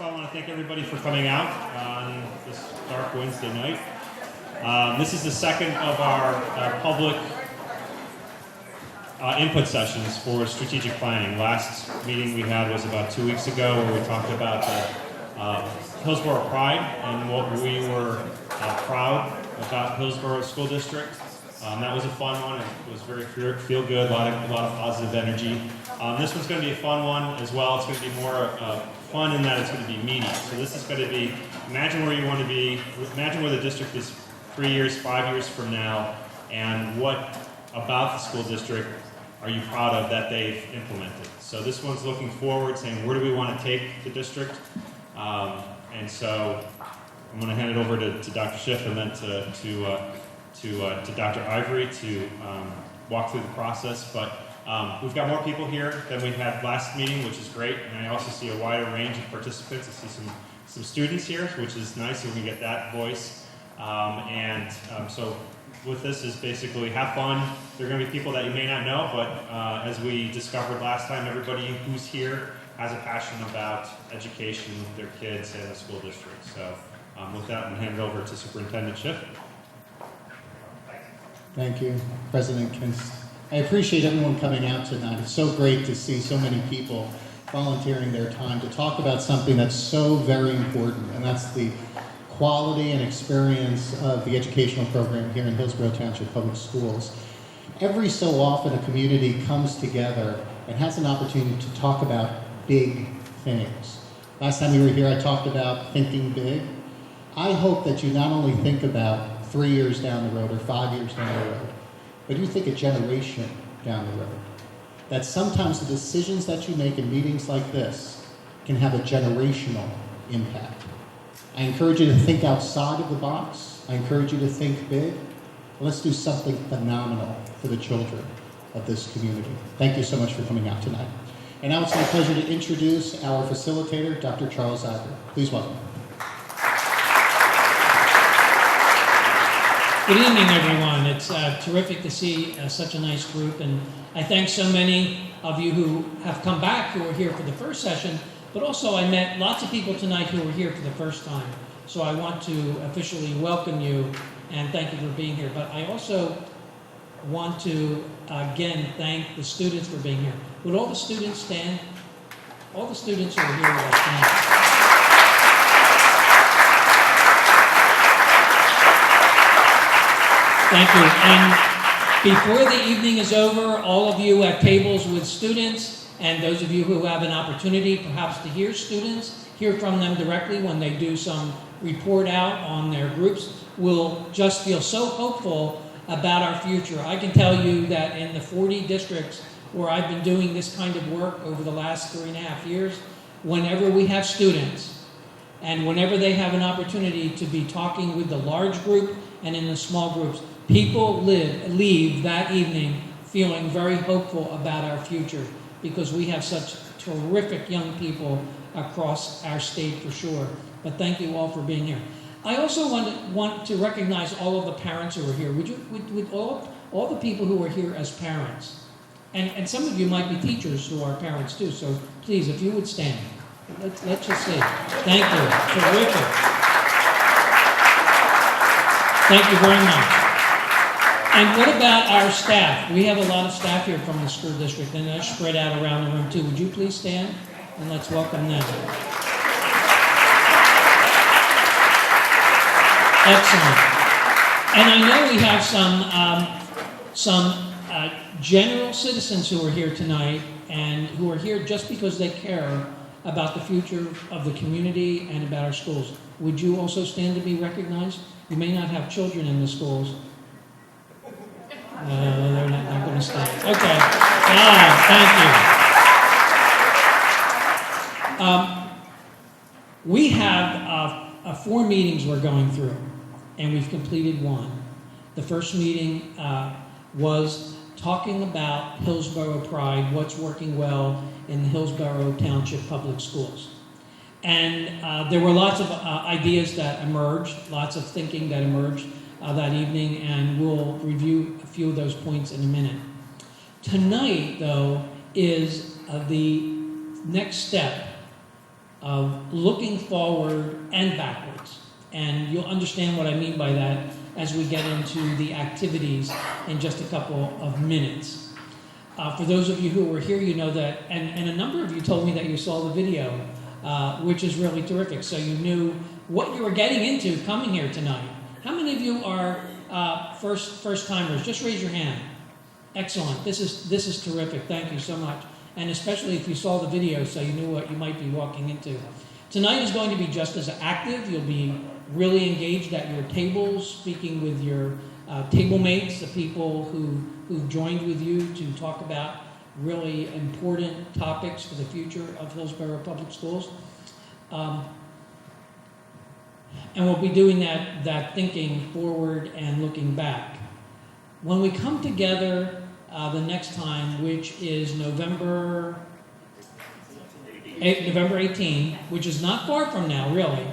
I want to thank everybody for coming out on this dark Wednesday night. This is the second of our public input sessions for strategic planning. Last meeting we had was about 2 weeks ago where we talked about the Hillsborough Pride and what we were proud about Hillsborough School District. That was a fun one. It was very feel good, a lot of positive energy. This one's going to be a fun one as well. It's going to be more fun in that it's going to be meaty. So this is going to be, imagine where you want to be, imagine where the district is 3 years, 5 years from now, and what about the school district are you proud of that they've implemented. So this one's looking forward, saying where do we want to take the district? And so I'm going to hand it over to Dr. Schiff and then to Dr. Ivory to walk through the process. But we've got more people here than we had last meeting, which is great. And I also see a wider range of participants. I see some students here, which is nice, so we can get that voice. So with this is basically have fun. There are going to be people that you may not know, but as we discovered last time, everybody who's here has a passion about education, their kids, and the school district. So with that, I'm going to hand it over to Superintendent Schiff. Thank you, President Kinst. I appreciate everyone coming out tonight. It's so great to see so many people volunteering their time to talk about something that's so very important, and that's the quality and experience of the educational program here in Hillsborough Township Public Schools. Every so often, a community comes together and has an opportunity to talk about big things. Last time you were here, I talked about thinking big. I hope that you not only think about 3 years down the road or 5 years down the road, but you think a generation down the road. That sometimes the decisions that you make in meetings like this can have a generational impact. I encourage you to think outside of the box. I encourage you to think big. Let's do something phenomenal for the children of this community. Thank you so much for coming out tonight. And now it's my pleasure to introduce our facilitator, Dr. Charles Ivory. Please welcome. Good evening, everyone. It's terrific to see such a nice group, and I thank so many of you who have come back, who were here for the first session, but also I met lots of people tonight who were here for the first time. So I want to officially welcome you and thank you for being here. But I also want to, again, thank the students for being here. Would all the students stand? All the students who are here with us tonight. Thank you. And before the evening is over, all of you at tables with students, and those of you who have an opportunity perhaps to hear students, hear from them directly when they do some report out on their groups, will just feel so hopeful about our future. I can tell you that in the 40 districts where I've been doing this kind of work over the last 3.5 years, whenever we have students, and whenever they have an opportunity to be talking with the large group and in the small groups, people leave that evening feeling very hopeful about our future because we have such terrific young people across our state for sure. But thank you all for being here. I also want to recognize all of the parents who are here. Would all the people who are here as parents, and some of you might be teachers who are parents too, so please, if you would stand. Let's just see. Thank you. Terrific. Thank you very much. And what about our staff? We have a lot of staff here from the school district, and they're spread out around the room too. Would you please stand? And let's welcome them. Excellent. And I know we have some general citizens who are here tonight and who are here just because they care about the future of the community and about our schools. Would you also stand to be recognized? You may not have children in the schools. They're not going to stay. Okay. Thank you. We have 4 meetings we're going through, and we've completed 1. The first meeting was talking about Hillsborough Pride, what's working well in the Hillsborough Township Public Schools. And there were lots of ideas that emerged, lots of thinking that emerged that evening, and we'll review a few of those points in a minute. Tonight, though, is the next step of looking forward and backwards. And you'll understand what I mean by that as we get into the activities in just a couple of minutes. For those of you who were here, you know that, and a number of you told me that you saw the video, which is really terrific. So you knew what you were getting into coming here tonight. How many of you are first timers? Just raise your hand. Excellent. This is terrific. Thank you so much. And especially if you saw the video, so you knew what you might be walking into. Tonight is going to be just as active. You'll be really engaged at your tables, speaking with your table mates, the people who've joined with you to talk about really important topics for the future of Hillsborough Public Schools. And we'll be doing that thinking forward and looking back. When we come together the next time, which is November 18, which is not far from now, really,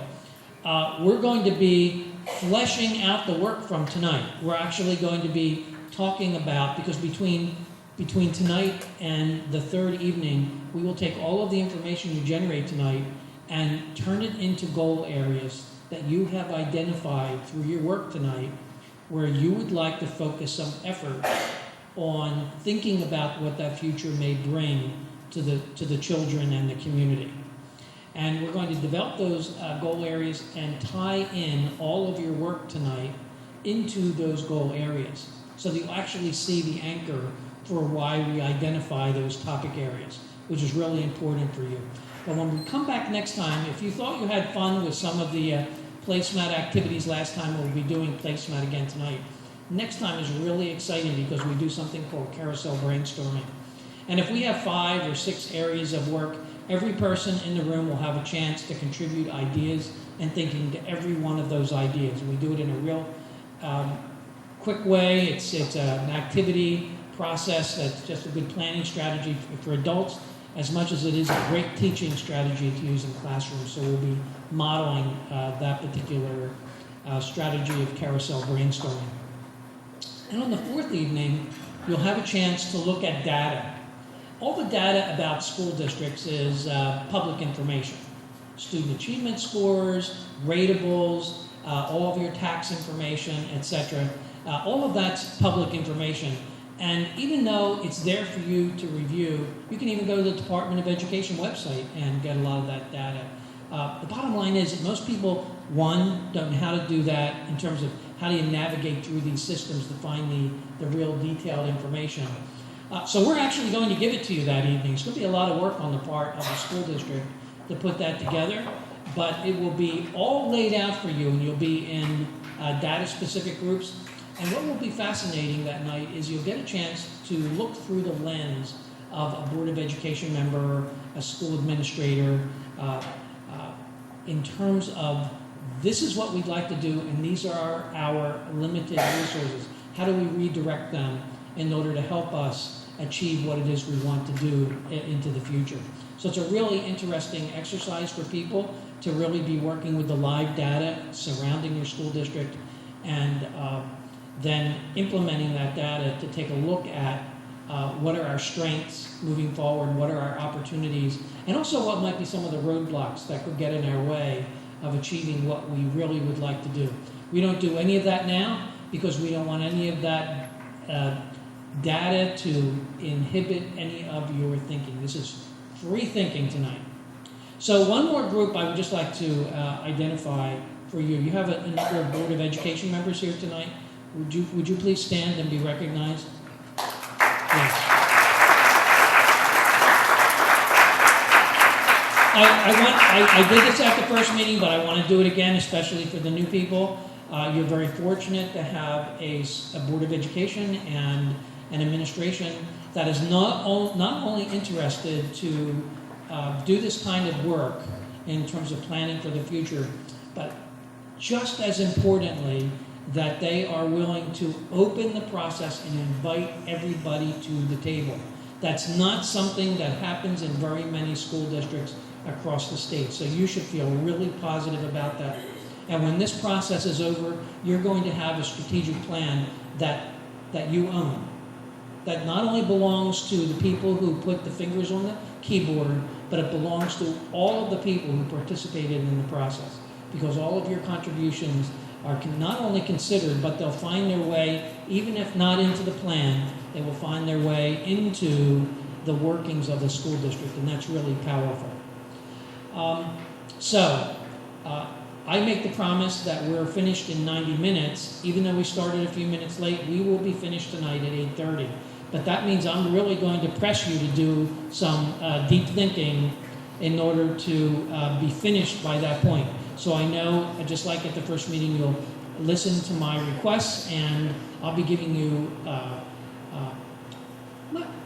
we're going to be fleshing out the work from tonight. We're actually going to be talking about, because between tonight and the third evening, we will take all of the information you generate tonight and turn it into goal areas that you have identified through your work tonight, where you would like to focus some effort on thinking about what that future may bring to the children and the community. And we're going to develop those goal areas and tie in all of your work tonight into those goal areas, so that you actually see the anchor for why we identify those topic areas, which is really important for you. But when we come back next time, if you thought you had fun with some of the placemat activities last time, we'll be doing placemat again tonight. Next time is really exciting because we do something called carousel brainstorming. And if we have 5 or 6 areas of work, every person in the room will have a chance to contribute ideas and thinking to every one of those ideas. We do it in a real quick way. It's an activity process that's just a good planning strategy for adults, as much as it is a great teaching strategy to use in classrooms. So we'll be modeling that particular strategy of carousel brainstorming. And on the fourth evening, you'll have a chance to look at data. All the data about school districts is public information. Student achievement scores, ratables, all of your tax information, etc. All of that's public information. And even though it's there for you to review, you can even go to the Department of Education website and get a lot of that data. The bottom line is that most people, one, don't know how to do that in terms of how do you navigate through these systems to find the real detailed information. So we're actually going to give it to you that evening. It's going to be a lot of work on the part of the school district to put that together, but it will be all laid out for you, and you'll be in data-specific groups. And what will be fascinating that night is you'll get a chance to look through the lens of a Board of Education member, a school administrator, in terms of this is what we'd like to do, and these are our limited resources. How do we redirect them in order to help us achieve what it is we want to do into the future? So it's a really interesting exercise for people to really be working with the live data surrounding your school district, and then implementing that data to take a look at what are our strengths moving forward, what are our opportunities, and also what might be some of the roadblocks that could get in our way of achieving what we really would like to do. We don't do any of that now because we don't want any of that data to inhibit any of your thinking. This is free thinking tonight. So one more group I would just like to identify for you. You have a number of Board of Education members here tonight. Would you please stand and be recognized? Yes. I did this at the first meeting, but I want to do it again, especially for the new people. You're very fortunate to have a Board of Education and an administration that is not only interested to do this kind of work in terms of planning for the future, but just as importantly, that they are willing to open the process and invite everybody to the table. That's not something that happens in very many school districts across the state. So you should feel really positive about that. And when this process is over, you're going to have a strategic plan that you own, that not only belongs to the people who put the fingers on the keyboard, but it belongs to all of the people who participated in the process, because all of your contributions are not only considered, but they'll find their way, even if not into the plan, they will find their way into the workings of the school district, and that's really powerful. I make the promise that we're finished in 90 minutes. Even though we started a few minutes late, we will be finished tonight at 8:30. But that means I'm really going to press you to do some deep thinking in order to be finished by that point. So I know, just like at the first meeting, you'll listen to my requests, and I'll be giving you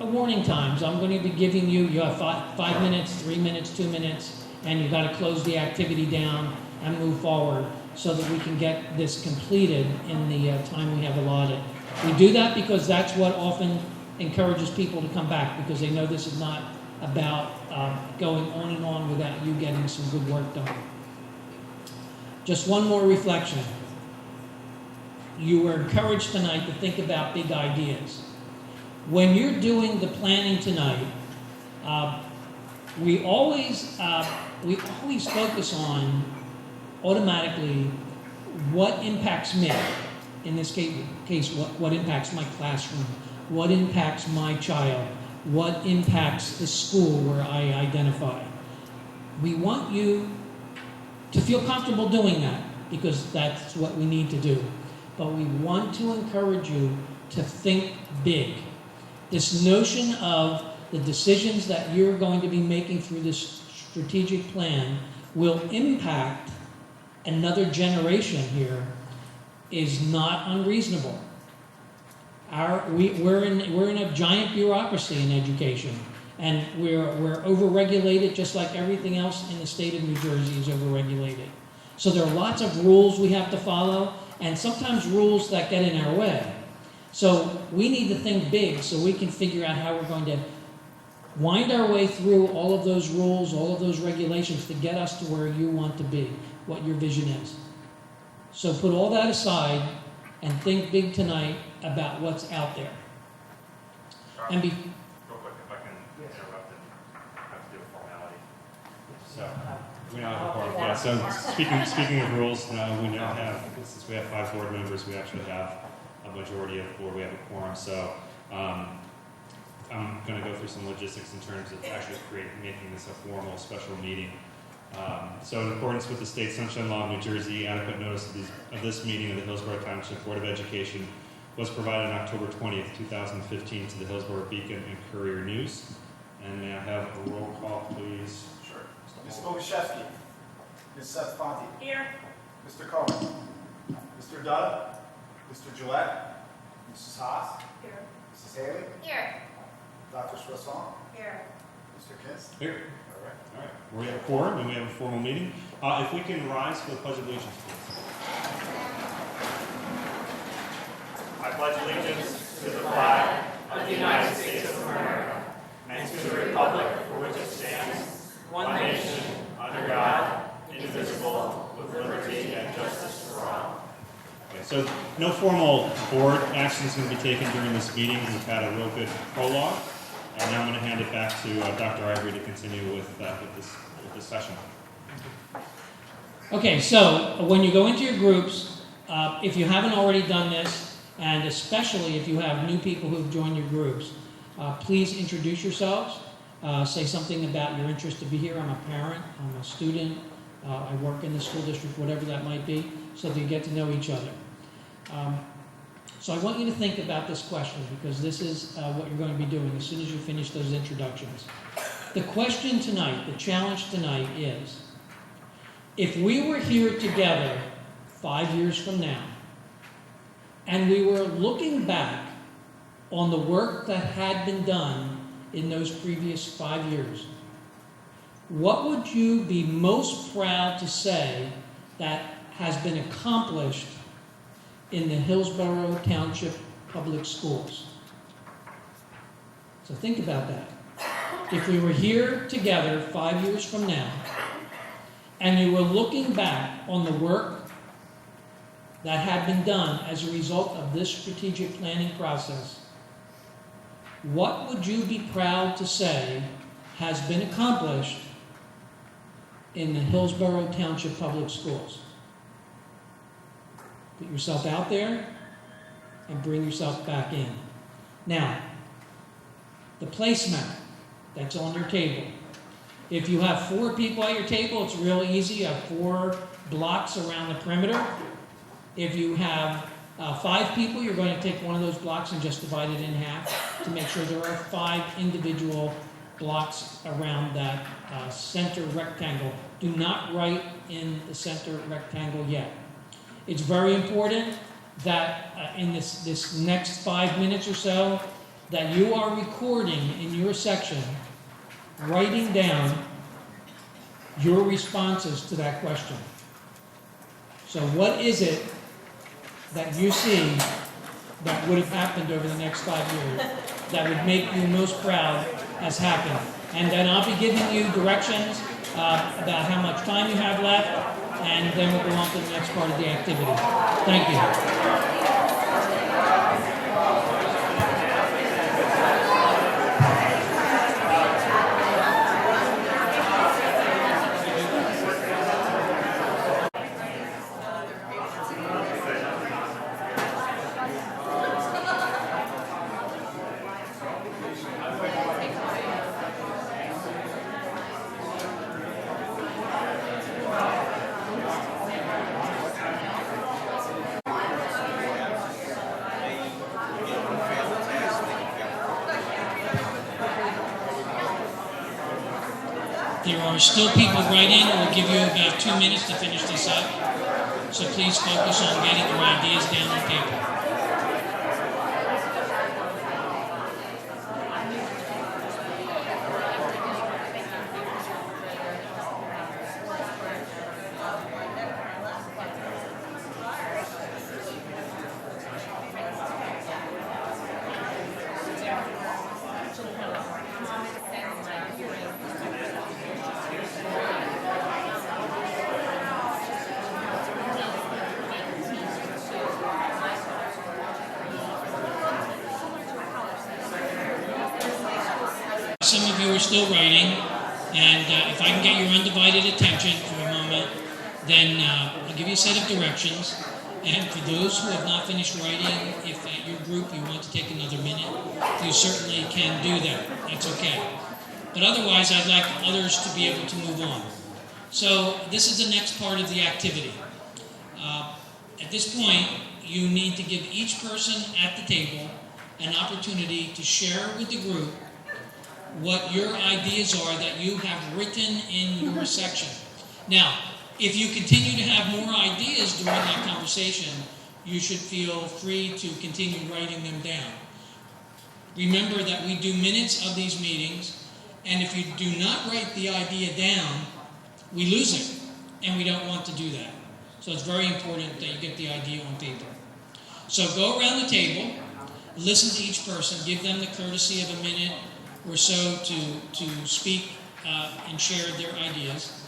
warning times. I'm going to be giving you have 5 minutes, 3 minutes, 2 minutes, and you've got to close the activity down and move forward so that we can get this completed in the time we have allotted. We do that because that's what often encourages people to come back, because they know this is not about going on and on without you getting some good work done. Just one more reflection. You were encouraged tonight to think about big ideas. When you're doing the planning tonight, we always focus on automatically what impacts me. In this case, what impacts my classroom, what impacts my child, what impacts the school where I identify. We want you to feel comfortable doing that, because that's what we need to do. But we want to encourage you to think big. This notion of the decisions that you're going to be making through this strategic plan will impact another generation here is not unreasonable. We're in a giant bureaucracy in education, and we're overregulated, just like everything else in the state of New Jersey is overregulated. So there are lots of rules we have to follow, and sometimes rules that get in our way. So we need to think big so we can figure out how we're going to wind our way through all of those rules, all of those regulations to get us to where you want to be, what your vision is. So put all that aside and think big tonight about what's out there. And real quick, if I can interrupt and have to do a formality. So we now have a quorum. Yeah. So speaking of rules, we now have, since we have 5 board members, we actually have a majority of 4. We have a quorum. So I'm going to go through some logistics in terms of actually making this a formal special meeting. So in accordance with the State Sunshine Law of New Jersey, adequate notice of this meeting of the Hillsborough Township Board of Education was provided on October 20th, 2015 to the Hillsborough Beacon and Courier News. And may I have a roll call, please? Sure. Ms. Bogashevsky. Ms. Seth Fonte. Here. Mr. Cohen. Mr. Dunn. Mr. Gillette. Mrs. Haas. Here. Mrs. Haley. Here. Dr. Soisson. Here. Mr. Kinst. Here. All right. All right. We have a quorum and we have a formal meeting. If we can rise for the Pledge of Allegiance, please. I pledge allegiance to the flag of the United States of America and to the republic for which it stands, one nation, under God, indivisible, with liberty and justice for all. Okay, so no formal board action is going to be taken during this meeting. We've had a real good prologue, and now I'm going to hand it back to Dr. Ivory to continue with this session. Okay, so when you go into your groups, if you haven't already done this, and especially if you have new people who've joined your groups, please introduce yourselves. Say something about your interest to be here. I'm a parent, I'm a student, I work in the school district, whatever that might be, so that you get to know each other. So I want you to think about this question, because this is what you're going to be doing as soon as you finish those introductions. The question tonight, the challenge tonight is, if we were here together 5 years from now, and we were looking back on the work that had been done in those previous 5 years, what would you be most proud to say that has been accomplished in the Hillsborough Township Public Schools? So think about that. If we were here together 5 years from now, and you were looking back on the work that had been done as a result of this strategic planning process, what would you be proud to say has been accomplished in the Hillsborough Township Public Schools. Put yourself out there and bring yourself back in. Now, the placemat that's on your table. If you have 4 people at your table, it's real easy. You have 4 blocks around the perimeter. If you have 5 people, you're going to take one of those blocks and just divide it in half to make sure there are 5 individual blocks around that center rectangle. Do not write in the center rectangle yet. It's very important that in this next 5 minutes or so, that you are recording in your section, writing down your responses to that question. So what is it that you see that would have happened over the next 5 years that would make you most proud has happened? And then I'll be giving you directions about how much time you have left, and then we'll go on to the next part of the activity. Thank you. There are still people writing. We'll give you about 2 minutes to finish this up. So please focus on getting your ideas down on paper. Some of you are still writing, and if I can get your undivided attention for a moment, then I'll give you a set of directions. And for those who have not finished writing, if at your group you want to take another minute, you certainly can do that. That's okay. But otherwise, I'd like others to be able to move on. So this is the next part of the activity. At this point, you need to give each person at the table an opportunity to share with the group what your ideas are that you have written in your section. Now, if you continue to have more ideas during that conversation, you should feel free to continue writing them down. Remember that we do minutes of these meetings, and if you do not write the idea down, we lose it, and we don't want to do that. So it's very important that you get the idea on paper. So go around the table, listen to each person, give them the courtesy of a minute or so to speak and share their ideas.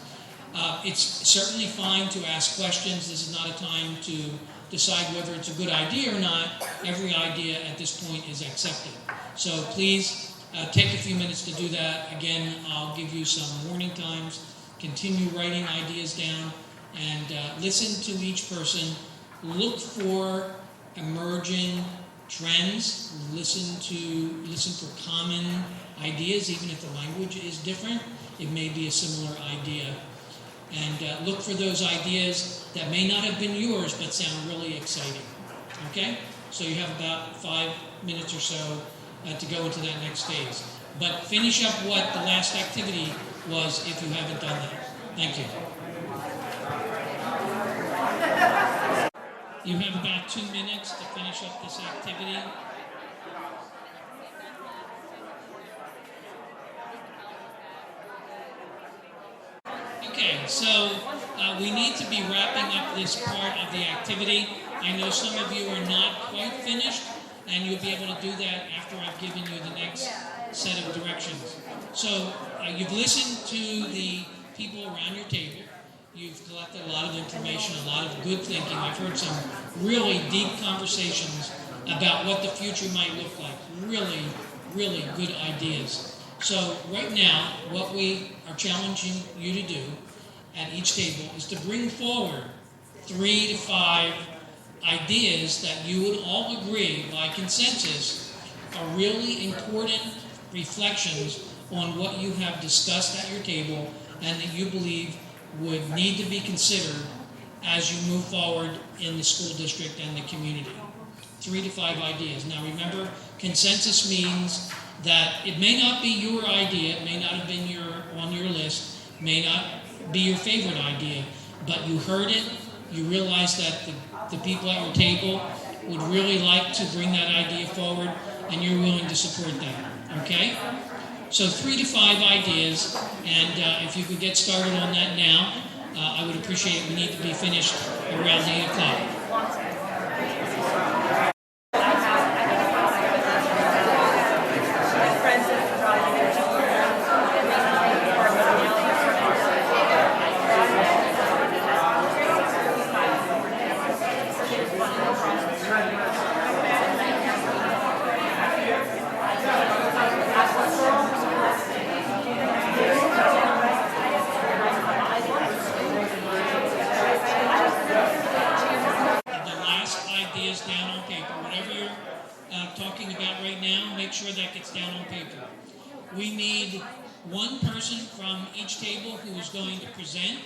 It's certainly fine to ask questions. This is not a time to decide whether it's a good idea or not. Every idea at this point is accepted. So please take a few minutes to do that. Again, I'll give you some warning times. Continue writing ideas down and listen to each person. Look for emerging trends. Listen for common ideas, even if the language is different. It may be a similar idea. And look for those ideas that may not have been yours but sound really exciting. Okay? So you have about 5 minutes or so to go into that next phase. But finish up what the last activity was if you haven't done that. Thank you. You have about 2 minutes to finish up this activity. Okay, so we need to be wrapping up this part of the activity. I know some of you are not quite finished, and you'll be able to do that after I've given you the next set of directions. So you've listened to the people around your table. You've collected a lot of information, a lot of good thinking. I've heard some really deep conversations about what the future might look like. Really, really good ideas. So right now, what we are challenging you to do at each table is to bring forward 3 to 5 ideas that you would all agree by consensus are really important reflections on what you have discussed at your table and that you believe would need to be considered as you move forward in the school district and the community. 3 to 5 ideas. Now remember, consensus means that it may not be your idea, it may not have been on your list, may not be your favorite idea, but you heard it, you realize that the people at your table would really like to bring that idea forward, and you're willing to support that, okay? So 3 to 5 ideas, and if you could get started on that now, I would appreciate it. We need to be finished around 8 o'clock. Talking about right now, make sure that gets down on paper. We need one person from each table who is going to present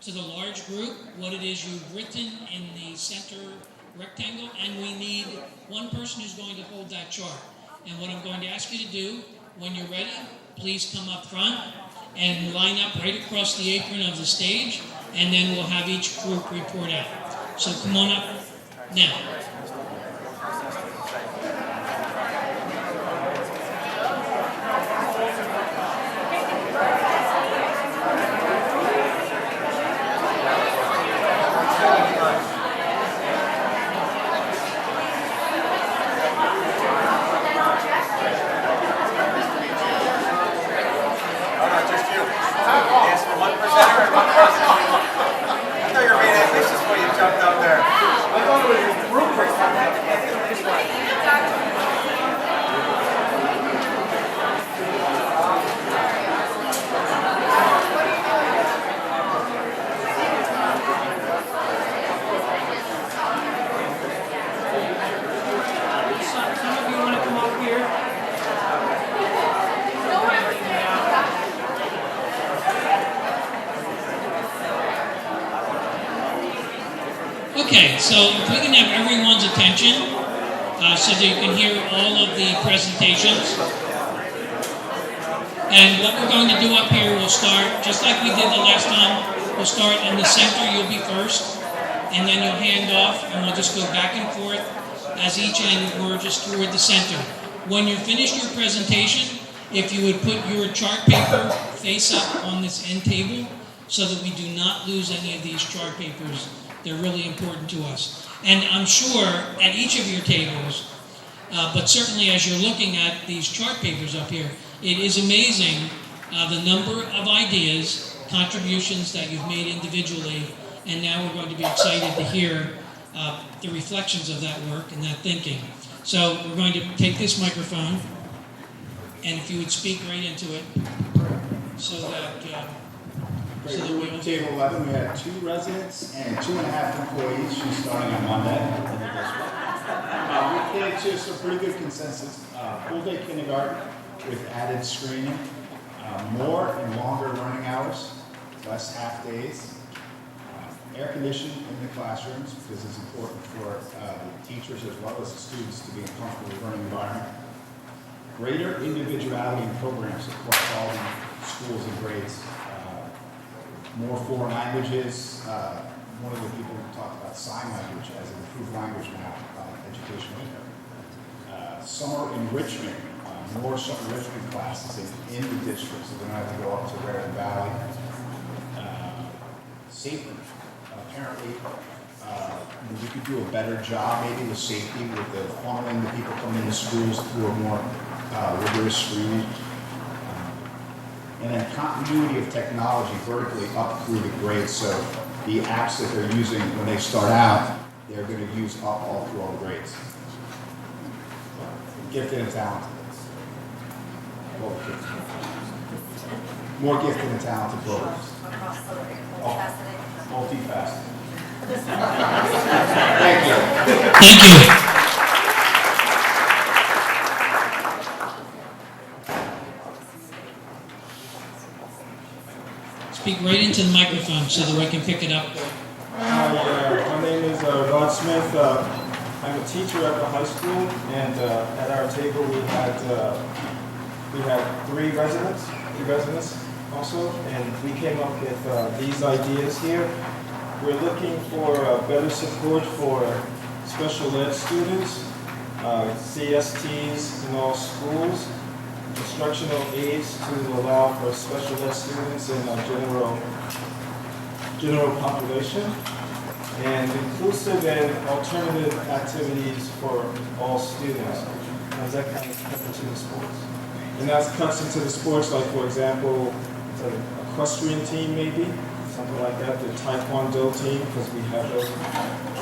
to the large group what it is you've written in the center rectangle, and we need one person who's going to hold that chart. And what I'm going to ask you to do, when you're ready, please come up front and line up right across the apron of the stage, and then we'll have each group report out. So come on up now. Okay, so if we can have everyone's attention so that you can hear all of the presentations. And what we're going to do up here, we'll start, just like we did the last time, we'll start in the center, you'll be first, and then you'll hand off, and we'll just go back and forth as each end merges toward the center. When you're finished your presentation, if you would put your chart paper face up on this end table so that we do not lose any of these chart papers. They're really important to us. And I'm sure at each of your tables, but certainly as you're looking at these chart papers up here, it is amazing the number of ideas, contributions that you've made individually, and now we're going to be excited to hear the reflections of that work and that thinking. So we're going to take this microphone, and if you would speak right into it, so that... Great. So we're at table 11. We had 2 residents and 2.5 employees. She's starting on Monday. We came to some pretty good consensus. Full day kindergarten with added screening, more and longer learning hours, less half days, air conditioning in the classrooms because it's important for the teachers as well as the students to be in a comfortable learning environment. Greater individuality in programs across all the schools and grades. More foreign languages. One of the people talked about sign language as an improved language now, educational income. Summer enrichment, more summer enrichment classes in the district, so they don't have to go up to Raritan Valley. Safety, apparently, we could do a better job maybe with safety, with the funneling the people coming into schools through a more rigorous screening. And then continuity of technology vertically up through the grades, so the apps that they're using when they start out, they're going to use up all through all the grades. Gifted and talented. all the kids. More gifted and talented programs. Multifaceted. Thank you. Thank you. Speak right into the microphone so that we can pick it up. Hi, my name is Rod Smith. I'm a teacher at the high school, and at our table we had three residents also, and we came up with these ideas here. We're looking for better support for special ed students, CSTs in all schools, instructional aids to allow for special ed students in general population, and inclusive and alternative activities for all students. As that kind of cuts into the sports. And that cuts into the sports, like for example, an equestrian team maybe, something like that, the Taekwondo team, because we have those,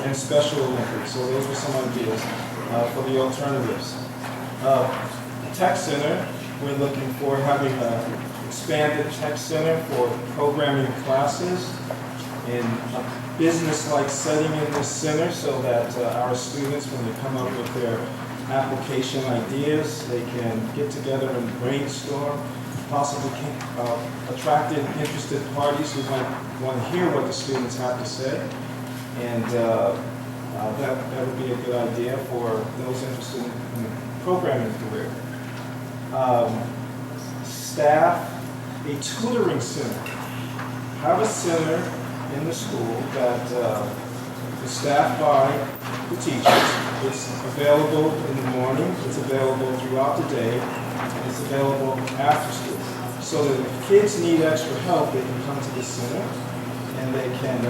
and Special Olympics. So those are some ideas for the alternatives. Tech Center, we're looking for having an expanded tech center for programming classes in a business-like setting in this center so that our students, when they come up with their application ideas, they can get together and brainstorm, possibly attracted and interested parties who might want to hear what the students have to say. And that would be a good idea for those interested in the programming career. Staff, a tutoring center. Have a center in the school that is staffed by the teachers. It's available in the morning, it's available throughout the day, and it's available after school. So that if kids need extra help, they can come to this center and they can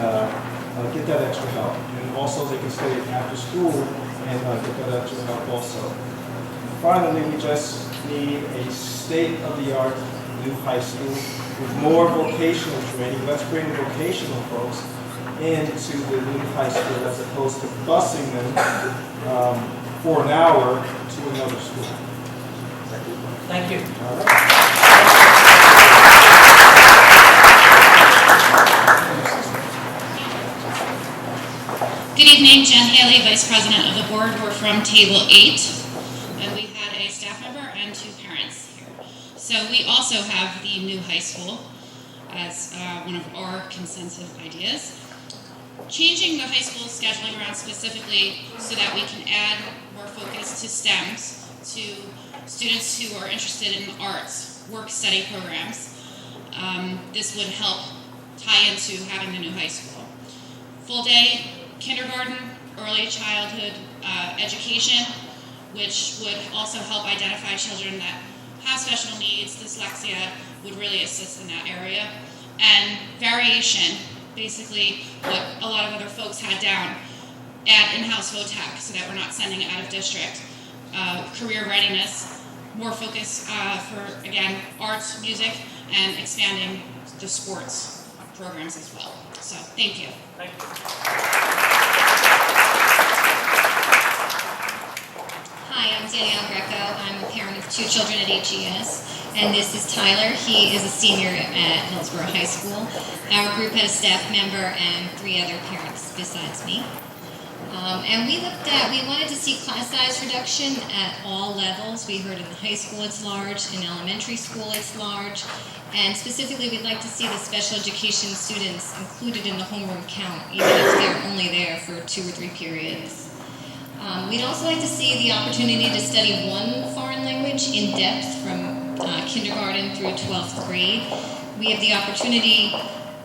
get that extra help. And also they can stay after school and get that extra help also. Finally, we just need a state-of-the-art new high school with more vocational training. Let's bring vocational folks into the new high school as opposed to busing them for an hour to another school. Thank you. Good evening, Jen Haley, Vice President of the Board. We're from Table 8, and we had a staff member and 2 parents here. So we also have the new high school as one of our consensus ideas. Changing the high school scheduling around specifically so that we can add more focus to STEMs, to students who are interested in arts, work-study programs. This would help tie into having the new high school. Full-day kindergarten, early childhood education, which would also help identify children that have special needs. Dyslexia would really assist in that area. And variation, basically what a lot of other folks had down, add in-house VOTEC so that we're not sending it out of district. Career readiness, more focus for, again, arts, music, and expanding the sports programs as well. So, thank you. Thank you. Hi, I'm Danielle Greco. I'm a parent of 2 children at HES, and this is Tyler. He is a senior at Hillsborough High School. Our group had a staff member and 3 other parents besides me. And we wanted to see class size reduction at all levels. We heard in the high school it's large, in elementary school it's large, and specifically we'd like to see the special education students included in the homeroom count, even if they're only there for 2 or 3 periods. We'd also like to see the opportunity to study 1 foreign language in depth from kindergarten through 12th grade. We have the opportunity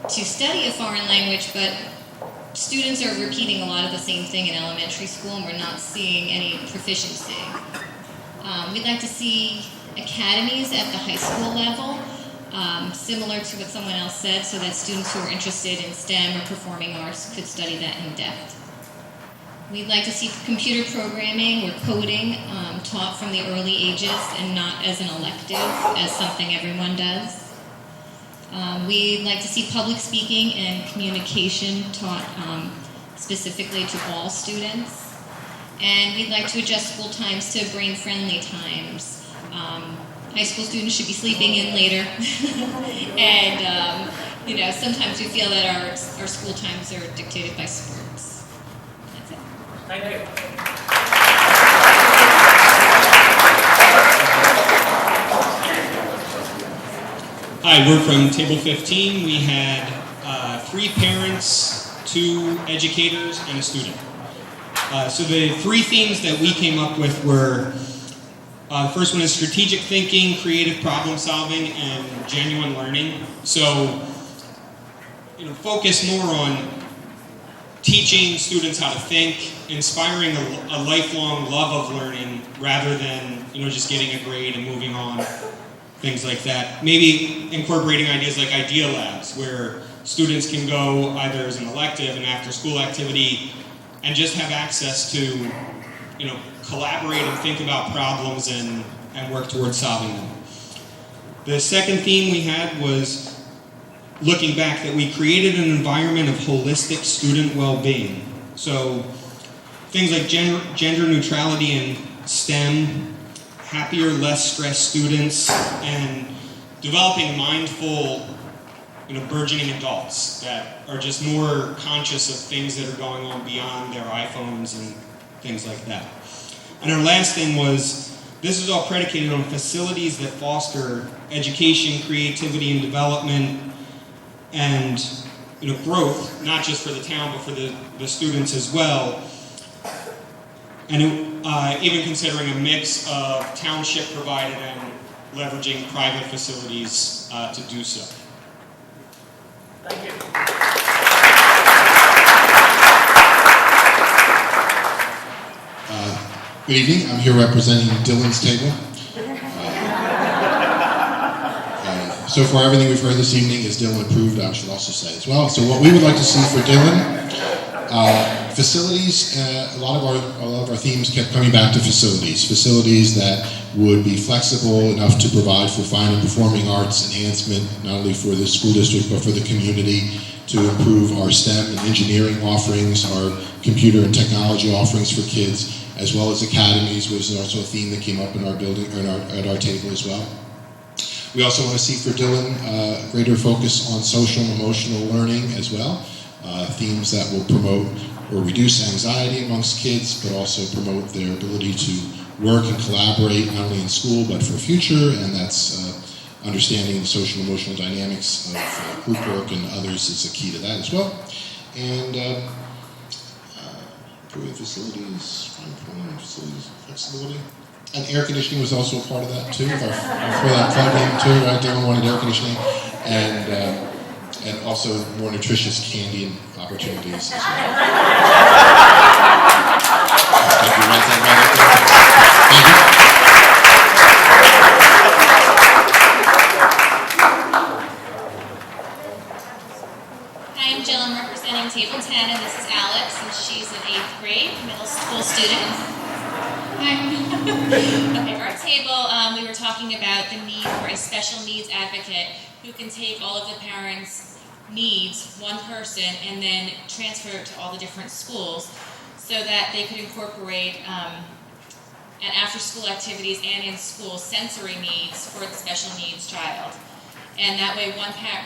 to study a foreign language, but students are repeating a lot of the same thing in elementary school, and we're not seeing any proficiency. We'd like to see academies at the high school level, similar to what someone else said, so that students who are interested in STEM or performing arts could study that in depth. We'd like to see computer programming or coding taught from the early ages and not as an elective, as something everyone does. We'd like to see public speaking and communication taught specifically to all students. And we'd like to adjust school times to brain-friendly times, high school students should be sleeping in later. And, sometimes we feel that our school times are dictated by sports. That's it. Thank you. Hi, we're from Table 15. We had 3 parents, 2 educators, and a student. So the 3 themes that we came up with were, the first one is strategic thinking, creative problem solving, and genuine learning. So, focus more on teaching students how to think, inspiring a lifelong love of learning rather than, just getting a grade and moving on. Things like that. Maybe incorporating ideas like idea labs, where students can go either as an elective, an after-school activity, and just have access to, collaborate and think about problems and work towards solving them. The second theme we had was looking back that we created an environment of holistic student well-being. So things like gender neutrality in STEM, happier, less stressed students, and developing mindful, burgeoning adults that are just more conscious of things that are going on beyond their iPhones and things like that. And our last thing was, this is all predicated on facilities that foster education, creativity, and development, and growth, not just for the town, but for the students as well. And even considering a mix of township provided and leveraging private facilities to do so. Thank you. Good evening. I'm here representing Dylan's table. So far, everything we've heard this evening is Dylan approved, I should also say as well. So what we would like to see for Dylan, facilities, a lot of our themes kept coming back to facilities that would be flexible enough to provide for fine and performing arts enhancement, not only for the school district, but for the community, to improve our STEM and engineering offerings, our computer and technology offerings for kids, as well as academies, which is also a theme that came up in our building, or at our table as well. We also want to see for Dylan greater focus on social and emotional learning as well. Themes that will promote or reduce anxiety amongst kids, but also promote their ability to work and collaborate not only in school but for future, and that's understanding the social and emotional dynamics of group work and others is a key to that as well. And improving facilities, flexibility. And air conditioning was also a part of that too. If I throw that plug in too, right? Dylan wanted air conditioning, and also more nutritious candy and opportunities as well. Thank you. Thank you. Hi, I'm Jill. I'm representing Table 10, and this is Alex, and she's an 8th grade middle school student. Okay, for our table, we were talking about the need for a special needs advocate who can take all of the parents' needs, one person, and then transfer it to all the different schools so that they could incorporate at after-school activities and in school sensory needs for the special needs child. And that way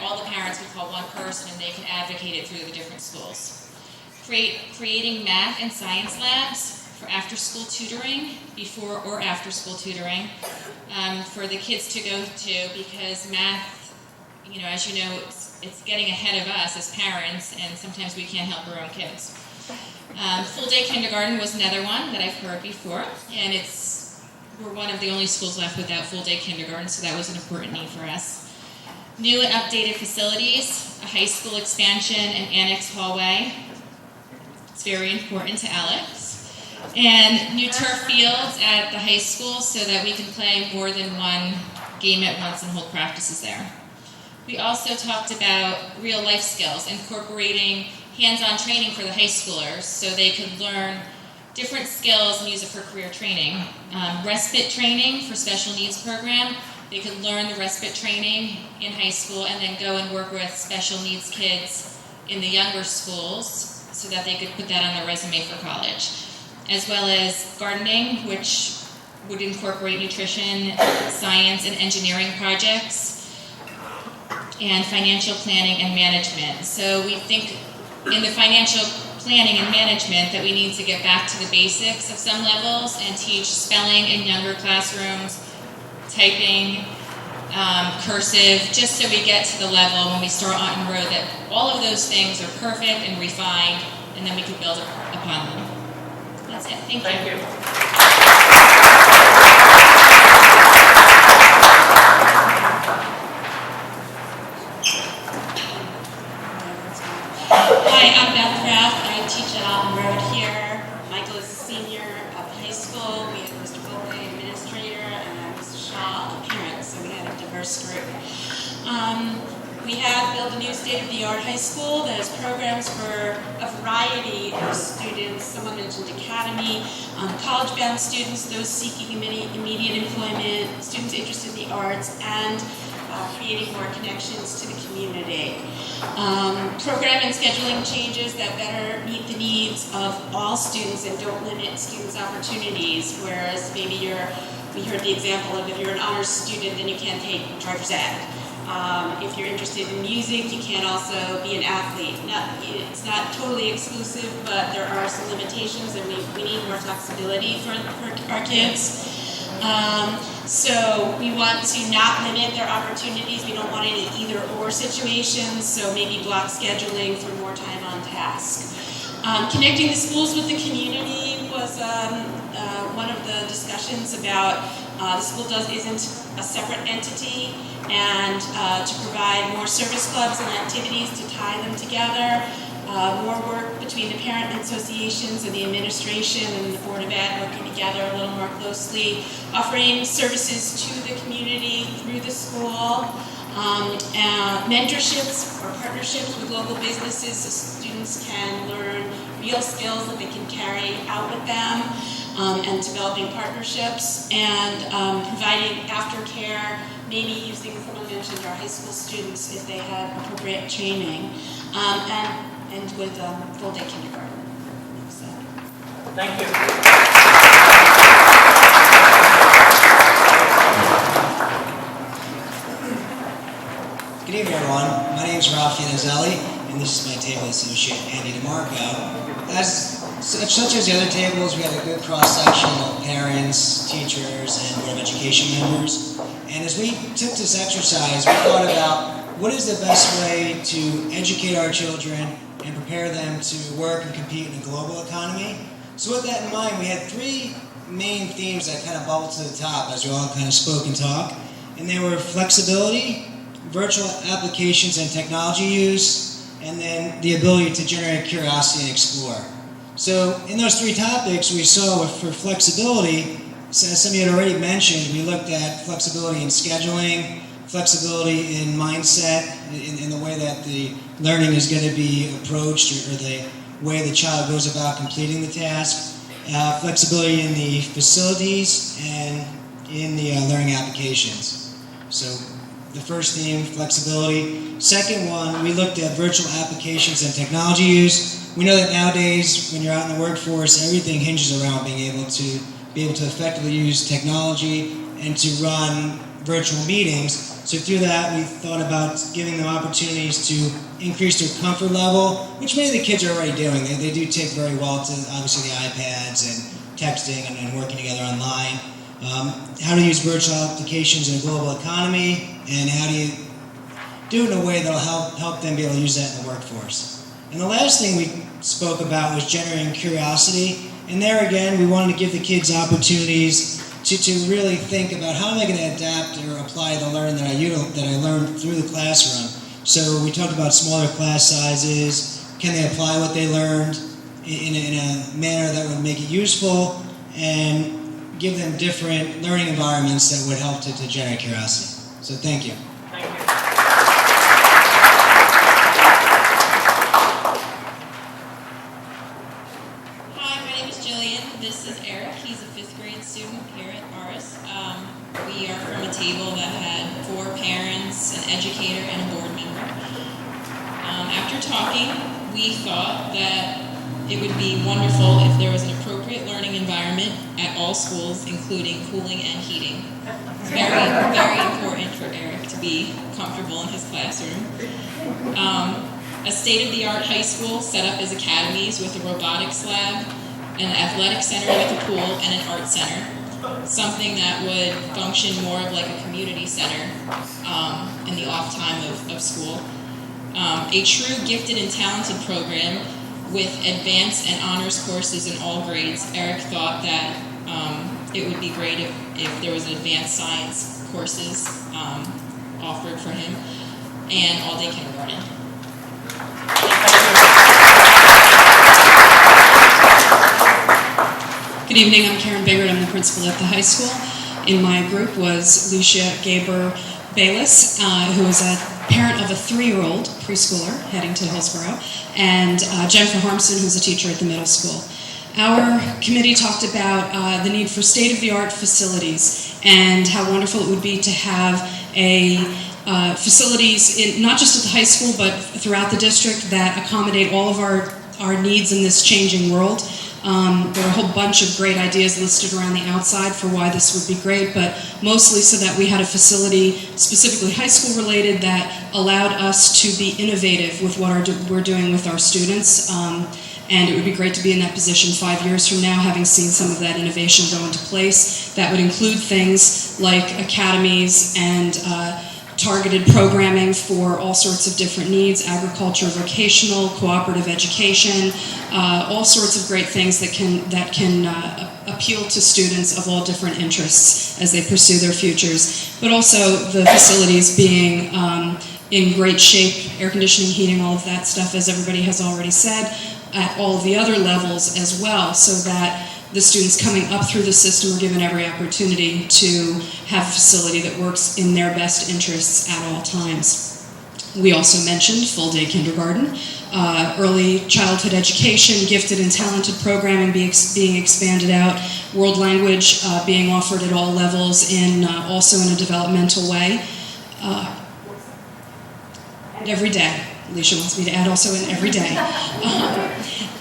all the parents could call one person and they can advocate it through the different schools. Creating math and science labs for after-school tutoring, before or after-school tutoring, for the kids to go to, because math, as you know, it's getting ahead of us as parents, and sometimes we can't help our own kids. Full-day kindergarten was another one that I've heard before, and we're one of the only schools left without full-day kindergarten, so that was an important need for us. New and updated facilities, a high school expansion, an annex hallway. It's very important to Alex. And new turf fields at the high school so that we can play more than one game at once and hold practices there. We also talked about real life skills, incorporating hands-on training for the high schoolers so they could learn different skills and use it for career training. Respite training for special needs program. They could learn the respite training in high school and then go and work with special needs kids in the younger schools so that they could put that on their resume for college. As well as gardening, which would incorporate nutrition, science, and engineering projects, and financial planning and management. So we think in the financial planning and management that we need to get back to the basics of some levels and teach spelling in younger classrooms, typing, cursive, just so we get to the level when we start on road that all of those things are perfect and refined, and then we can build upon them. That's it. Thank you. Hi, I'm Beth Kraft. I teach at Alton Road here. Michael is a senior at the high school. We have Mr. Volpe, administrator, and Mr. Shaw, a parent, so we had a diverse group. We have built a new state-of-the-art high school that has programs for a variety of students. Someone mentioned academy, college-bound students, those seeking immediate employment, students interested in the arts, and creating more connections to the community. Program and scheduling changes that better meet the needs of all students and don't limit students' opportunities, whereas maybe we heard the example of if you're an honors student, then you can't take driver's ed. If you're interested in music, you can also be an athlete. It's not totally exclusive, but there are some limitations, and we need more flexibility for our kids. So we want to not limit their opportunities. We don't want any either-or situations, so maybe block scheduling for more time on task. Connecting the schools with the community was one of the discussions about the school isn't a separate entity, and to provide more service clubs and activities to tie them together, more work between the parent associations and the administration and the Board of Ed working together a little more closely, offering services to the community through the school, mentorships or partnerships with local businesses so students can learn real skills that they can carry out with them, and developing partnerships, and providing aftercare, maybe using, someone mentioned our high school students if they have appropriate training, and with full-day kindergarten. So. Thank you. Good evening, everyone. My name is Ralph Yannizelli, and this is my table associate, Andy DeMarco. Such as the other tables, we had a good cross-section of parents, teachers, and Board of Education members. And as we took this exercise, we thought about what is the best way to educate our children and prepare them to work and compete in a global economy. So with that in mind, we had three main themes that kind of bubbled to the top as we all kind of spoke and talked. And they were flexibility, virtual applications and technology use, and then the ability to generate curiosity and explore. So in those three topics, we saw for flexibility, as some of you had already mentioned, we looked at flexibility in scheduling, flexibility in mindset, in the way that the learning is going to be approached, or the way the child goes about completing the task, flexibility in the facilities, and in the learning applications. So the first theme, flexibility. Second one, we looked at virtual applications and technology use. We know that nowadays, when you're out in the workforce, everything hinges around being able to effectively use technology and to run virtual meetings. So through that, we thought about giving them opportunities to increase their comfort level, which many of the kids are already doing. They do take very well to, obviously, the iPads and texting and working together online. How to use virtual applications in a global economy, and how do you do it in a way that will help them be able to use that in the workforce. And the last thing we spoke about was generating curiosity. And there again, we wanted to give the kids opportunities to really think about how am I going to adapt or apply the learning that I learned through the classroom. So we talked about smaller class sizes. Can they apply what they learned in a manner that would make it useful, and give them different learning environments that would help to generate curiosity. So thank you. Thank you. Hi, my name is Jillian. This is Eric. He's a 5th grade student here at Morris. We are from a table that had 4 parents, an educator, and a board member. After talking, we thought that it would be wonderful if there was an appropriate appropriate learning environment at all schools, including cooling and heating. It's very, very important for Eric to be comfortable in his classroom. A state-of-the-art high school set up as academies with a robotics lab, an athletic center with a pool, and an art center. Something that would function more of like a community center in the off time of school. A true gifted and talented program with advanced and honors courses in all grades. Eric thought that it would be great if there was advanced science courses offered for him, and all-day kindergarten. Good evening, I'm Karen Bigard, I'm the principal at the high school. In my group was Lucia Gaber Bayless, who is a parent of a 3-year-old preschooler heading to Hillsborough, and Jennifer Harmson, who's a teacher at the middle school. Our committee talked about the need for state-of-the-art facilities and how wonderful it would be to have facilities, not just at the high school, but throughout the district that accommodate all of our needs in this changing world. There are a whole bunch of great ideas listed around the outside for why this would be great, but mostly so that we had a facility, specifically high school related, that allowed us to be innovative with what we're doing with our students. And it would be great to be in that position 5 years from now, having seen some of that innovation go into place. That would include things like academies and targeted programming for all sorts of different needs, agriculture, vocational, cooperative education, all sorts of great things that can appeal to students of all different interests as they pursue their futures. But also the facilities being in great shape, air conditioning, heating, all of that stuff, as everybody has already said, at all of the other levels as well, so that the students coming up through the system are given every opportunity to have a facility that works in their best interests at all times. We also mentioned full-day kindergarten, early childhood education, gifted and talented programming being expanded out, world language being offered at all levels, also in a developmental way. Every day. Alicia wants me to add also in every day.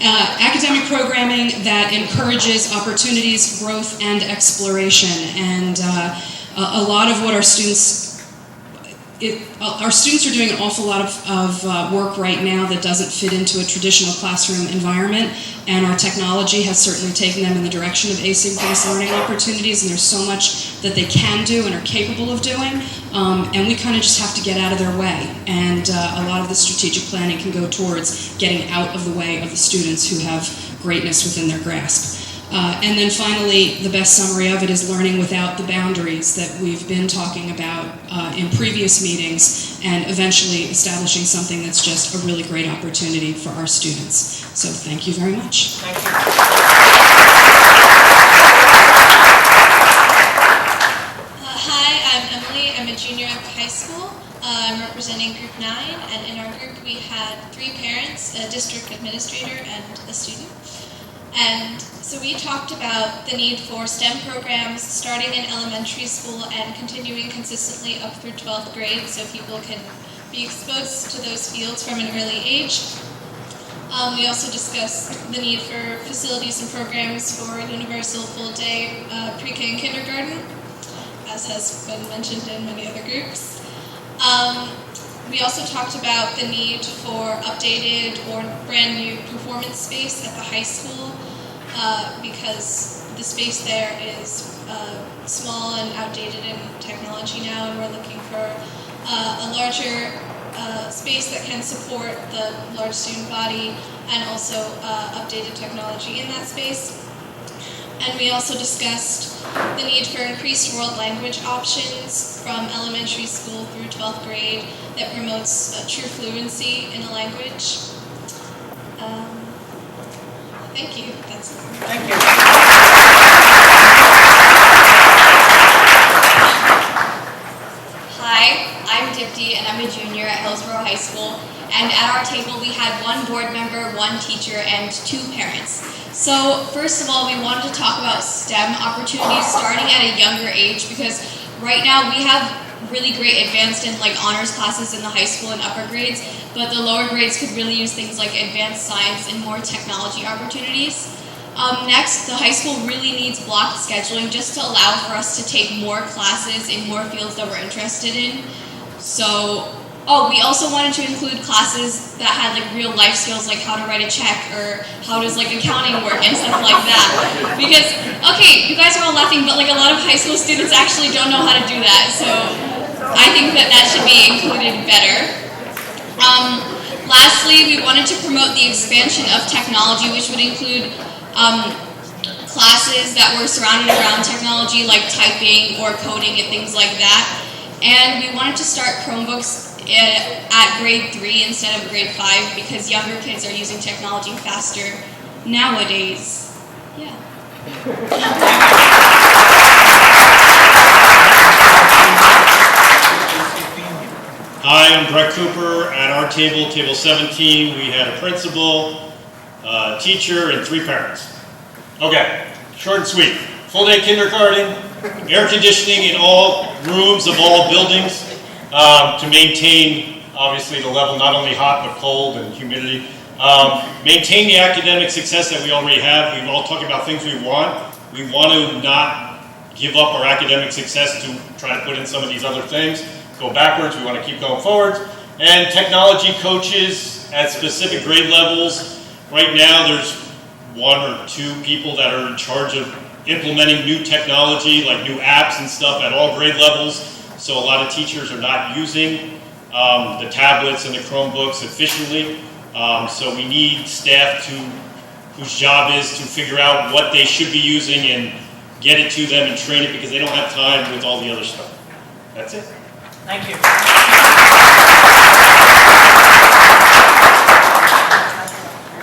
Academic programming that encourages opportunities, growth, and exploration. And a lot of what our students are doing an awful lot of work right now that doesn't fit into a traditional classroom environment, and our technology has certainly taken them in the direction of asynchronous learning opportunities, and there's so much that they can do and are capable of doing, and we kind of just have to get out of their way, and a lot of the strategic planning can go towards getting out of the way of the students who have greatness within their grasp. And then finally, the best summary of it is learning without the boundaries that we've been talking about in previous meetings, and eventually establishing something that's just a really great opportunity for our students. So thank you very much. Thank you. Hi, I'm Emily. I'm a junior at the high school. I'm representing Group 9, and in our group we had 3 parents, a district administrator, and a student. And so we talked about the need for STEM programs starting in elementary school and continuing consistently up through 12th grade so people can be exposed to those fields from an early age. We also discussed the need for facilities and programs for universal full-day pre-K and kindergarten, as has been mentioned in many other groups. We also talked about the need for updated or brand new performance space at the high school because the space there is small and outdated in technology now, and we're looking for a larger space that can support the large student body and also updated technology in that space. And we also discussed the need for increased world language options from elementary school through 12th grade that promotes true fluency in a language. Thank you. That's it. Thank you. Hi, I'm Dipti, and I'm a junior at Hillsborough High School. And at our table, we had 1 board member, 1 teacher, and 2 parents. So first of all, we wanted to talk about STEM opportunities starting at a younger age, because right now we have really great advanced and honors classes in the high school and upper grades, but the lower grades could really use things like advanced science and more technology opportunities. Next, the high school really needs block scheduling just to allow for us to take more classes in more fields that we're interested in. So, we also wanted to include classes that had like real life skills, like how to write a check or how does like accounting work and stuff like that. Because, okay, you guys are all laughing, but like a lot of high school students actually don't know how to do that. So I think that should be included better. Lastly, we wanted to promote the expansion of technology, which would include classes that were surrounded around technology like typing or coding and things like that. And we wanted to start Chromebooks at grade 3 instead of grade 5 because younger kids are using technology faster nowadays. Yeah. Hi, I'm Brett Cooper. At our table, table 17, we had a principal, a teacher, and 3 parents. Okay, short and sweet. Full day kindergarten, air conditioning in all rooms of all buildings to maintain, obviously, the level, not only hot but cold and humidity. Maintain the academic success that we already have. We've all talked about things we want. We want to not give up our academic success to try to put in some of these other things. Go backwards, we want to keep going forwards. And technology coaches at specific grade levels. Right now there's 1 or 2 people that are in charge of implementing new technology, like new apps and stuff at all grade levels. So a lot of teachers are not using the tablets and the Chromebooks efficiently. So we need staff whose job is to figure out what they should be using and get it to them and train it because they don't have time with all the other stuff. That's it. Thank you.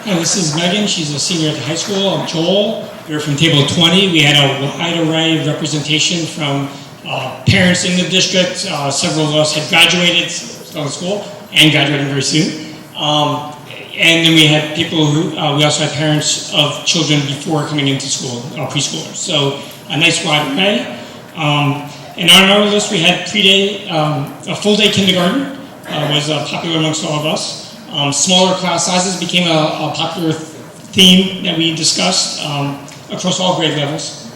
Hi, this is Megan. She's a senior at the high school. I'm Joel. We're from table 20. We had a wide array of representation from parents in the district. Several of us had graduated from school and graduating very soon. And then we had people who, we also had parents of children before coming into school, preschoolers. So a nice wide array. And on our list, we had a full-day kindergarten was popular amongst all of us. Smaller class sizes became a popular theme that we discussed across all grade levels.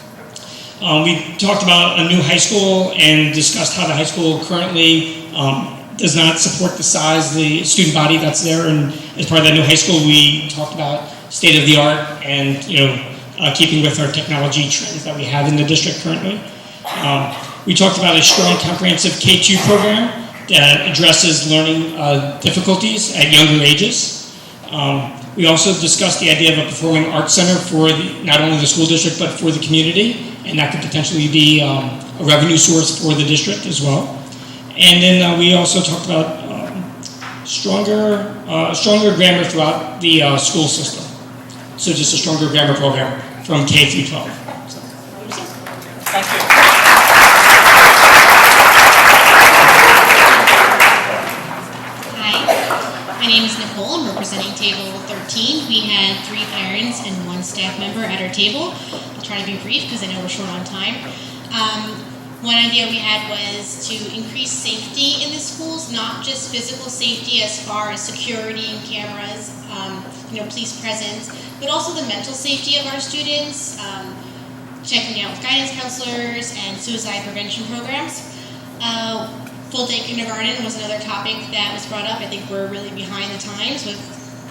We talked about a new high school and discussed how the high school currently does not support the size, the student body that's there. And as part of that new high school, we talked about state of the art and keeping with our technology trends that we have in the district currently. We talked about a strong comprehensive K-2 program that addresses learning difficulties at younger ages. We also discussed the idea of a performing arts center for not only the school district but for the community, and that could potentially be a revenue source for the district as well. And then we also talked about stronger grammar throughout the school system. So just a stronger grammar program from K through 12. Thank you. My name is Nicole. I'm representing table 13. We had 3 parents and 1 staff member at our table. I'll try to be brief because I know we're short on time. One idea we had was to increase safety in the schools, not just physical safety as far as security and cameras, police presence, but also the mental safety of our students, checking out with guidance counselors and suicide prevention programs. Full-day kindergarten was another topic that was brought up. I think we're really behind the times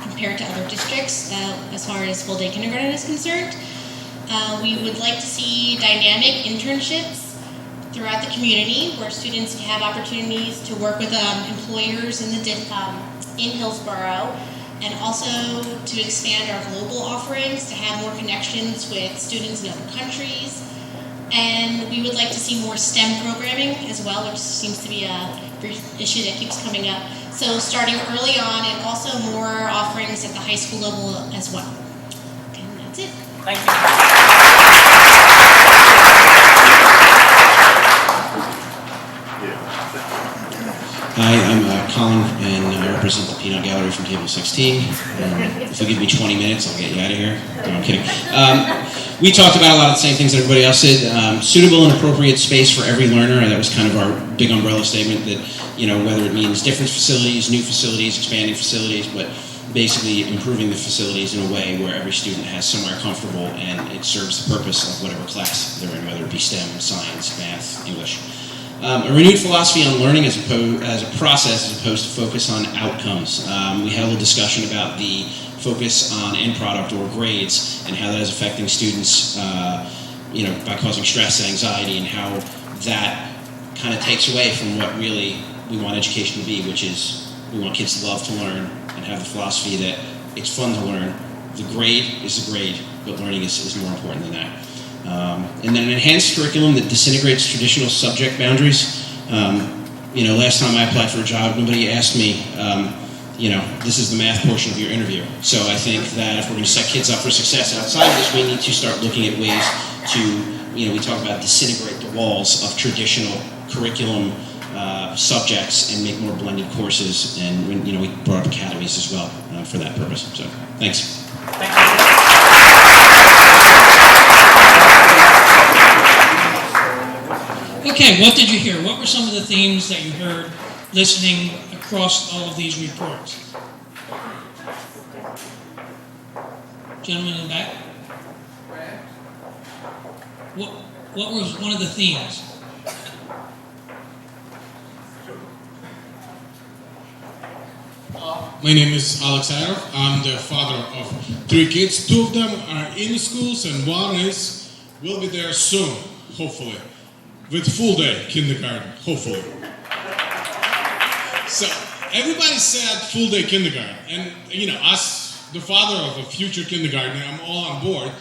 compared to other districts as far as full-day kindergarten is concerned. We would like to see dynamic internships throughout the community where students can have opportunities to work with employers in Hillsborough, and also to expand our global offerings to have more connections with students in other countries. And we would like to see more STEM programming as well, which seems to be a issue that keeps coming up. So starting early on, and also more offerings at the high school level as well. Okay, and that's it. Thank you. Hi, I'm Colin, and I represent the Peanut Gallery from Table 16. If you give me 20 minutes, I'll get you out of here. No, I'm kidding. We talked about a lot of the same things that everybody else did. Suitable and appropriate space for every learner. That was kind of our big umbrella statement that, whether it means different facilities, new facilities, expanding facilities, but basically improving the facilities in a way where every student has somewhere comfortable and it serves the purpose of whatever class they're in, whether it be STEM, science, math, English. A renewed philosophy on learning as a process as opposed to focus on outcomes. We had a little discussion about the focus on end product or grades and how that is affecting students by causing stress and anxiety, and how that kind of takes away from what really we want education to be, which is we want kids to love to learn and have the philosophy that it's fun to learn. The grade is the grade, but learning is more important than that. And then an enhanced curriculum that disintegrates traditional subject boundaries. Last time I applied for a job, nobody asked me, this is the math portion of your interview. So I think that if we're going to set kids up for success outside of this, we need to start looking at ways to, we talk about disintegrate the walls of traditional curriculum subjects and make more blended courses. And we brought up academies as well for that purpose. So thanks. Okay, what did you hear? What were some of the themes that you heard listening across all of these reports? Gentleman in the back? What was one of the themes? My name is Alex Aroff. I'm the father of 3 kids. 2 of them are in schools and one will be there soon, hopefully, with full day kindergarten, hopefully. So everybody said full day kindergarten, and as the father of a future kindergartner, I'm all on board.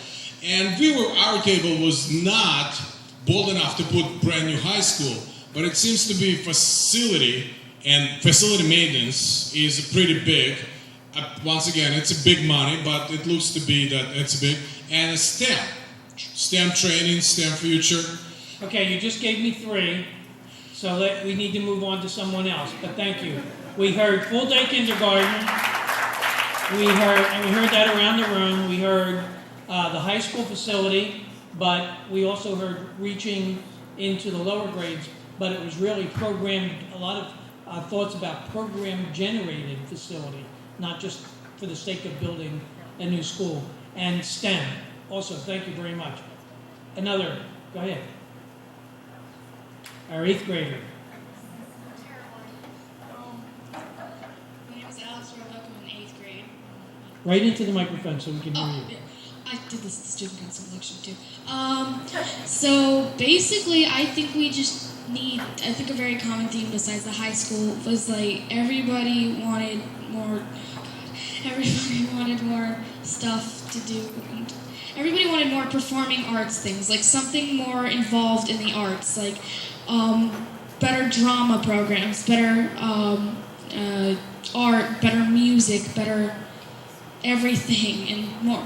And our table was not bold enough to put brand new high school, but it seems to be facility maintenance is pretty big. Once again, it's a big money, but it looks to be that it's big. And STEM training, STEM future. Okay, you just gave me 3, so we need to move on to someone else, but thank you. We heard full day kindergarten, we heard that around the room, we heard the high school facility, but we also heard reaching into the lower grades, but it was really programmed, a lot of thoughts about program-generated facility, not just for the sake of building a new school. And STEM, also, thank you very much. Another, go ahead. Our 8th grader. My name is Alex Roebuck. I'm in 8th grade. Right into the microphone so we can hear you. Yeah. I did this at the student council election too. So basically, I think we just need, I think a very common theme besides the high school was like everybody wanted more stuff to do. And everybody wanted more performing arts things, like something more involved in the arts, like better drama programs, better art, better music, better everything, and more.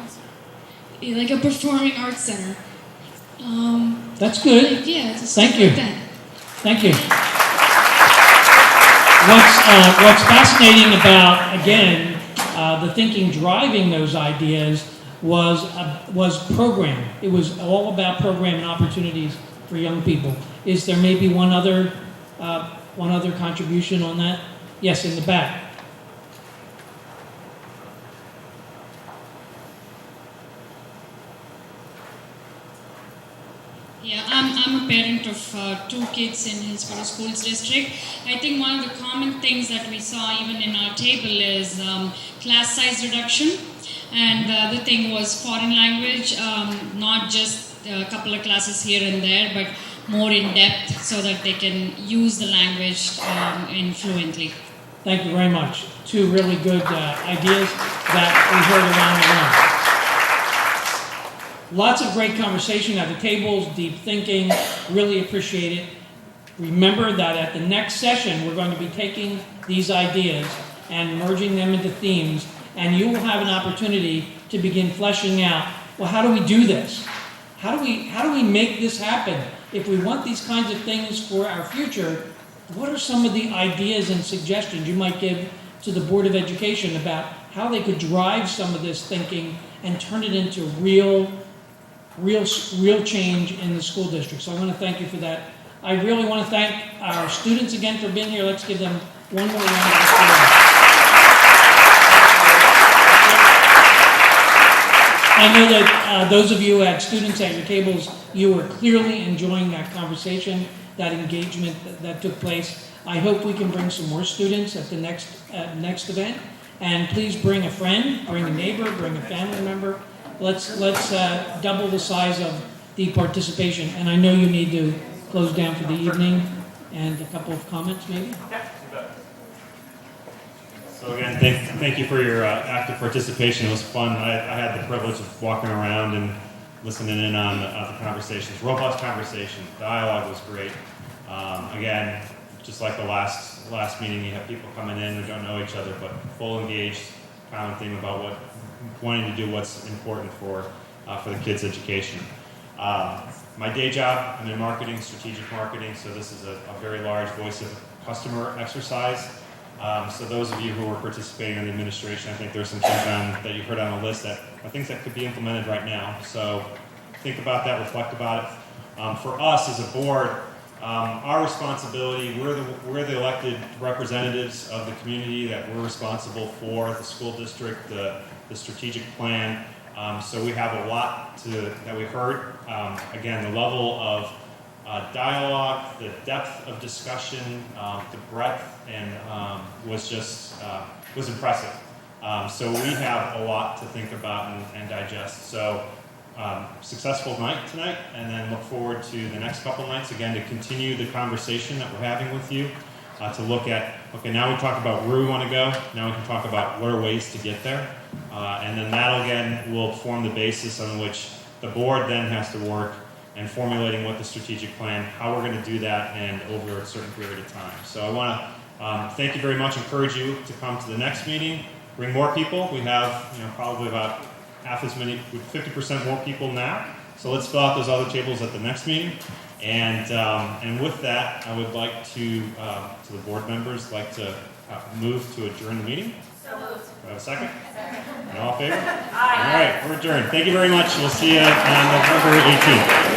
Like a performing arts center. That's good. Like, yeah, just thank you. like that. Thank you. What's fascinating about, again, the thinking driving those ideas was program. It was all about program and opportunities for young people. Is there maybe one other contribution on that? Yes, in the back. Yeah, I'm a parent of 2 kids in Hillsborough Schools District. I think one of the common things that we saw even in our table is class size reduction. And the other thing was foreign language, not just a couple of classes here and there, but more in depth so that they can use the language fluently. Thank you very much. 2 really good ideas that we heard around the room. Lots of great conversation at the tables, deep thinking, really appreciate it. Remember that at the next session, we're going to be taking these ideas and merging them into themes, and you will have an opportunity to begin fleshing out, well, how do we do this? How do we make this happen? If we want these kinds of things for our future, what are some of the ideas and suggestions you might give to the Board of Education about how they could drive some of this thinking and turn it into real change in the school district? So I want to thank you for that. I really want to thank our students again for being here. Let's give them one more round of applause. I know that those of you who had students at your tables, you were clearly enjoying that conversation, that engagement that took place. I hope we can bring some more students at the next event. And please bring a friend, bring a neighbor, bring a family member. Let's double the size of the participation. And I know you need to close down for the evening, and a couple of comments maybe. So again, thank you for your active participation. It was fun. I had the privilege of walking around and listening in on the conversations. Robust conversation. Dialogue was great. Again, just like the last meeting, you have people coming in who don't know each other, but full engaged, common theme about wanting to do what's important for the kids' education. My day job, I'm in marketing, strategic marketing, so this is a very large voice of customer exercise. So those of you who are participating in the administration, I think there's some things that you've heard on the list that are things that could be implemented right now. So think about that, reflect about it. For us as a board, our responsibility, we're the elected representatives of the community, that we're responsible for the school district, the strategic plan. So we have a lot that we heard. Again, the level of dialogue, the depth of discussion, the breadth, and was impressive. So we have a lot to think about and digest. So successful night tonight, and then look forward to the next couple nights, again, to continue the conversation that we're having with you, to look at, okay, now we talk about where we want to go, now we can talk about what are ways to get there, and then that, again, will form the basis on which the board then has to work and formulating what the strategic plan, how we're going to do that, and over a certain period of time. So I want to thank you very much, encourage you to come to the next meeting, bring more people. We have probably about half as many, 50% more people now. So let's fill out those other tables at the next meeting. And with that, I would like to the board members, like to move to adjourn the meeting. So moved. Do I have a second? Second. And all in favor? Aye. All right, we're adjourned. Thank you very much. We'll see you on November 18th.